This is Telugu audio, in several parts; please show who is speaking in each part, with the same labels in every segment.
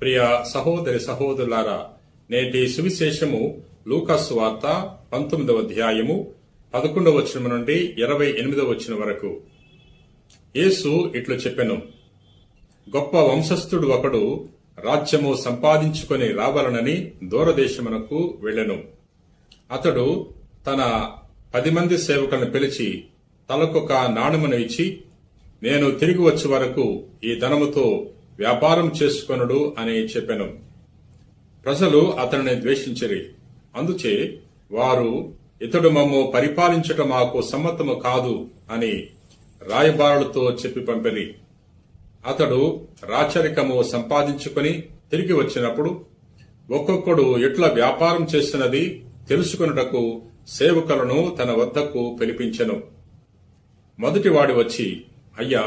Speaker 1: ప్రియ సహోదరి సహోదరులారా, నేటి సువిశేషము లూకాసు వార్త 19వ అధ్యాయము 11వ వచనం నుండి 28వ వచనం వరకు. యేసు ఇట్లు చెప్పెను, గొప్ప వంశస్థుడు ఒకడు రాజ్యము సంపాదించుకొని రావాలనని దూరదేశమునకు వెళ్ళెను. అతడు తన 10 మంది సేవకులను పిలిచి తలకొక నాణెమును ఇచ్చి, నేను తిరిగి వచ్చే వరకు ఈ ధనముతో వ్యాపారం చేసుకొనుడు అని చెప్పెను. ప్రజలు అతనిని ద్వేషించిరి. అందుచే వారు, ఇతడు మమ్ము పరిపాలించుట మాకు సమ్మతము కాదు అని రాయబారులతో చెప్పి పంపిరి. అతడు రాచరికము సంపాదించుకొని తిరిగి వచ్చినప్పుడు ఒక్కొక్కడు ఎట్లా వ్యాపారం చేస్తున్నది తెలుసుకొనుటకు సేవకులను తన వద్దకు పిలిపించెను. మొదటివాడు వచ్చి, అయ్యా,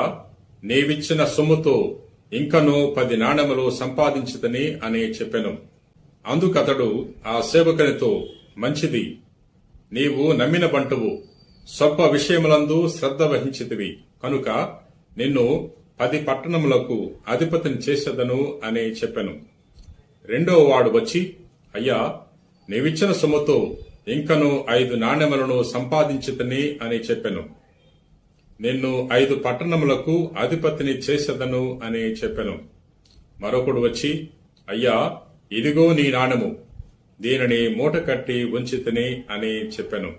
Speaker 1: నీవిచ్చిన సొమ్ముతో ఇంకనూ 10 నాణెములు సంపాదించుదని అని చెప్పెను. అందుకతడు ఆ సేవకునితో, మంచిది, నీవు నమ్మిన బంటువు, స్వల్ప విషయములందు శ్రద్ధ వహించితివి కనుక నిన్ను 10 పట్టణములకు అధిపతిని చేసేదను అని చెప్పెను. రెండవ వాడు వచ్చి, అయ్యా, నీవిచ్చిన సొమ్ముతో ఇంకను 5 నాణెములను సంపాదించుతని అని చెప్పెను. నిన్ను 5 పట్టణములకు అధిపతిని చేసేదను అని చెప్పెను. మరొకడు వచ్చి, అయ్యా, ఇదిగో నీ నాణెము, దీనిని మూట కట్టి ఉంచితిని అని చెప్పెను.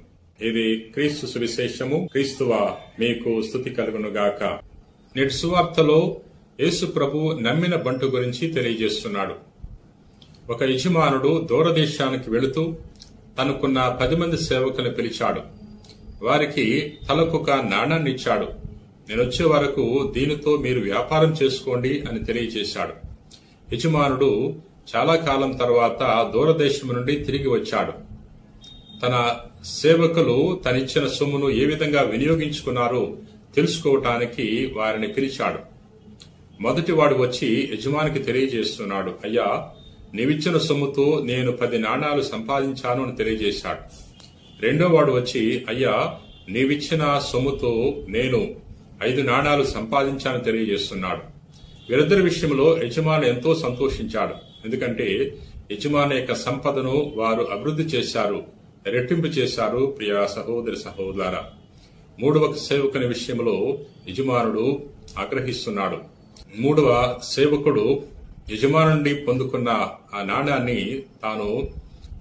Speaker 1: ఇది క్రీస్తు సువిశేషము. క్రీస్తువా మీకు స్తుతి కలుగునుగాక. నేటి సువార్తలో యేసు ప్రభు నమ్మిన బంటు గురించి తెలియజేస్తున్నాడు. ఒక యజమానుడు దూరదేశానికి వెళుతూ తనకున్న 10 మంది సేవకులను పిలిచాడు. వారికి తలకొక నాణాన్ని ఇచ్చాడు. నేనొచ్చే వరకు దీనితో మీరు వ్యాపారం చేసుకోండి అని తెలియజేశాడు. యజమానుడు చాలా కాలం తర్వాత దూరదేశం నుండి తిరిగి వచ్చాడు. తన సేవకులు తనిచ్చిన సొమ్మును ఏ విధంగా వినియోగించుకున్నారో తెలుసుకోవటానికి వారిని పిలిచాడు. మొదటివాడు వచ్చి యజమానికి తెలియజేస్తున్నాడు, అయ్యా, నీవిచ్చిన సొమ్ముతో నేను 10 నాణాలు సంపాదించాను అని తెలియజేశాడు. రెండో వాడు వచ్చి, అయ్యా, నీవిచ్చిన సొమ్ముతో నేను 5 నాణాలు సంపాదించాను తెలియజేస్తున్నాడు. వీరిద్దరి విషయంలో యజమాని ఎంతో సంతోషించాడు. ఎందుకంటే యజమాని యొక్క సంపదను వారు అభివృద్ధి చేశారు, రెట్టింపు చేశారు. ప్రియ సహోదరి సహోదరులారా, మూడవ సేవకుని విషయంలో యజమానుడు ఆగ్రహిస్తున్నాడు. మూడవ సేవకుడు యజమాని నుండి పొందుకున్న ఆ నాణాన్ని తాను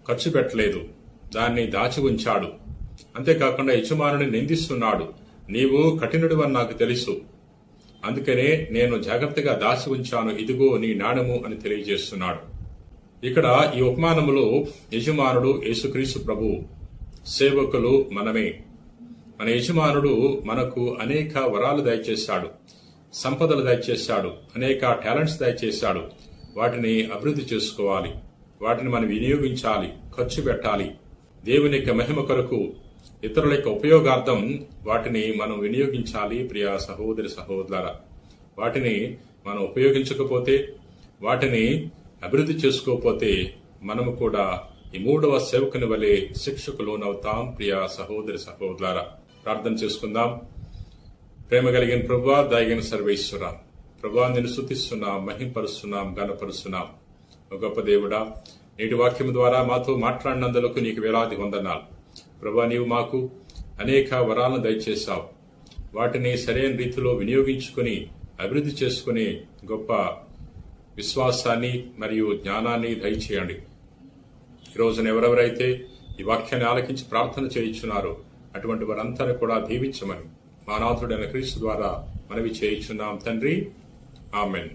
Speaker 1: ఖర్చు పెట్టలేదు, దాన్ని దాచి ఉంచాడు. అంతేకాకుండా యజమానుని నిందిస్తున్నాడు. నీవు కఠినుడివని నాకు తెలుసు, అందుకనే నేను జాగ్రత్తగా దాచి ఉంచాను, ఇదిగో నీ నాణెము అని తెలియజేస్తున్నాడు. ఇక్కడ ఈ ఉపమానములో యజమానుడు యేసుక్రీస్తు ప్రభు, సేవకులు మనమే. మన యజమానుడు మనకు అనేక వరాలు దయచేశాడు, సంపదలు దయచేశాడు, అనేక టాలెంట్స్ దయచేశాడు. వాటిని అభివృద్ధి చేసుకోవాలి, వాటిని మనం వినియోగించాలి, ఖర్చు పెట్టాలి. దేవుని యొక్క మహిమ కొరకు, ఇతరుల యొక్క ఉపయోగార్థం వాటిని మనం వినియోగించాలి. ప్రియ సహోదరి సహోదరులారా, వాటిని మనం ఉపయోగించకపోతే, వాటిని అభివృద్ధి చేసుకోకపోతే మనము కూడా ఈ మూడవ సేవకుని వలె శిక్షకు లోనవుతాం. ప్రియ సహోదరి సహోదరులారా, ప్రార్థన చేసుకుందాం. ప్రేమ కలిగిన ప్రభువా, దయగిన సర్వేశ్వర ప్రభువా, నిన్ను స్తుతిస్తున్నాం, మహింపరుస్తున్నాం, ఘనపరుస్తున్నాం. గొప్ప దేవుడా, నేటి వాక్యం ద్వారా మాతో మాట్లాడినందులకు నీకు వేలాది వందనాలు. ప్రభువా, నీవు మాకు అనేక వరాలను దయచేశావు. వాటిని సరైన రీతిలో వినియోగించుకుని అభివృద్ధి చేసుకుని గొప్ప విశ్వాసాన్ని మరియు జ్ఞానాన్ని దయచేయండి. ఈ రోజున ఎవరెవరైతే ఈ వాక్యాన్ని ఆలకించి ప్రార్థన చేయించున్నారో అటువంటి వారంతా కూడా దీవించమని మా నాథుడైన క్రీస్తు ద్వారా మనవి చేయించున్నాం తండ్రి. ఆమెన్.